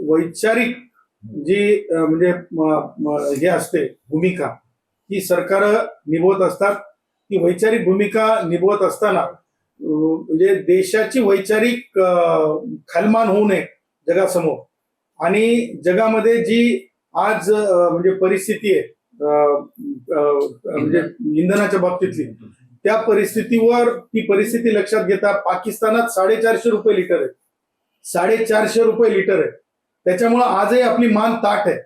वैचारिक जी म्हणजे हे असते भूमिका ही सरकार निभवत असतात. ती वैचारिक भूमिका निभवत असताना म्हणजे देशाची वैचारिक खालमान होऊ नये जगासमोर आणि जगामध्ये जी आज म्हणजे परिस्थिती आहे म्हणजे इंधनाच्या बाबतीतली त्या परिस्थितीवर ती परिस्थिती लक्षात घेता पाकिस्तानात 450 रुपये लिटर आहे. 450 रुपये लिटर आहे. त्याच्यामुळं आजही आपली मान ताठ आहे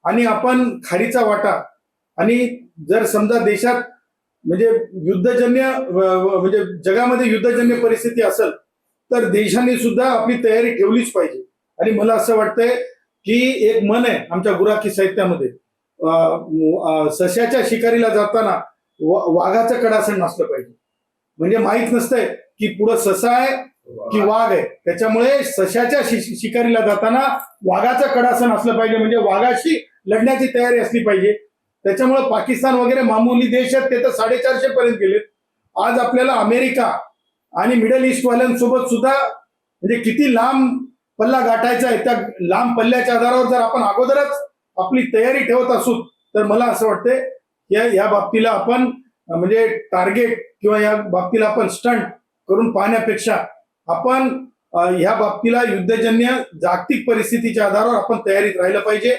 आणि आपण खाडीचा वाटा आणि जर समजा देशात म्हणजे युद्धजन्य म्हणजे जगामध्ये युद्धजन्य परिस्थिती असेल तर देशाने सुद्धा आपली तयारी ठेवलीच पाहिजे. आणि मला असं वाटतंय की एक मन आहे आमच्या गुराखी साहित्यामध्ये सश्याच्या शिकारीला जाताना वाघाचं कडासन नसलं पाहिजे. म्हणजे माहित नसतंय की पुढं ससा आहे की वाघ आहे. त्याच्यामुळे सश्याच्या शिकारीला जाताना वाघाचं कडासन असलं पाहिजे. म्हणजे वाघाशी लढण्याची तयारी असली पाहिजे. त्याच्यामुळे पाकिस्तान वगैरे मामूली देश आहेत ते तर 450 पर्यंत गेलेत. आज आपल्याला अमेरिका आणि मिडल ईस्ट वाल्यांसोबत सुद्धा म्हणजे किती लांब पल्ला गाठायचा आहे. त्या लांब पल्ल्याच्या आधारावर जर आपण अगोदरच आपली तयारी ठेवत असू तर मला असं वाटतंय या बाबतीला आपण म्हणजे टार्गेट किंवा या बाबतीला आपण स्टंट करून पाहण्यापेक्षा आपण ह्या बाबतीला युद्धजन्य जागतिक परिस्थितीच्या आधारावर आपण तयारीत राहिलं पाहिजे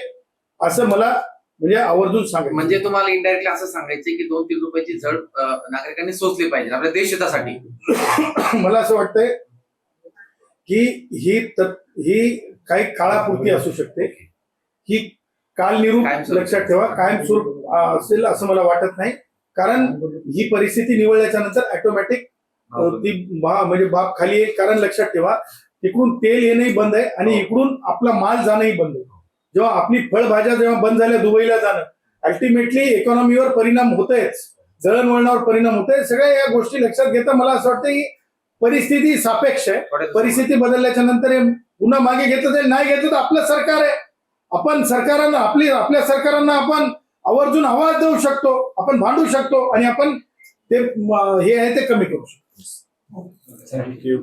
असं मला म्हणजे आवर्जून सांगायचं. म्हणजे तुम्हाला इनडायरेक्टली असं सांगायचं की 2-3 रुपयाची झड नागरिकांनी सोचली पाहिजे आपल्या देशहितासाठी. मला असं वाटतंय की ही काही काळापुरती असू शकते. ही कालनिरूप लक्षात ठेवा कायमस्वरूप असेल असं मला वाटत नाही. कारण ही परिस्थिती निवळल्याच्या नंतर ऑटोमॅटिक ती म्हणजे बाब खाली आहे. कारण लक्षात ठेवा इकडून तेल येणंही बंद आहे आणि इकडून आपला माल जाणंही बंद आहे. जेव्हा आपली फळभाज्या जेव्हा बंद झाल्या दुबईला जाणं अल्टिमेटली इकॉनॉमीवर परिणाम होतोयच. जळणवळणावर परिणाम होतोय. सगळ्या या गोष्टी लक्षात घेता मला असं वाटतं की परिस्थिती सापेक्ष आहे. परिस्थिती बदलल्याच्या नंतर पुन्हा मागे घेतलं जाईल. नाही घेतलं तर आपलं सरकार आहे. आपण सरकारांना आपल्या सरकारांना आपण आवर्जून आवाज देऊ शकतो. आपण भांडू शकतो आणि आपण ते हे आहे ते कमी करू शकतो. थँक्यू.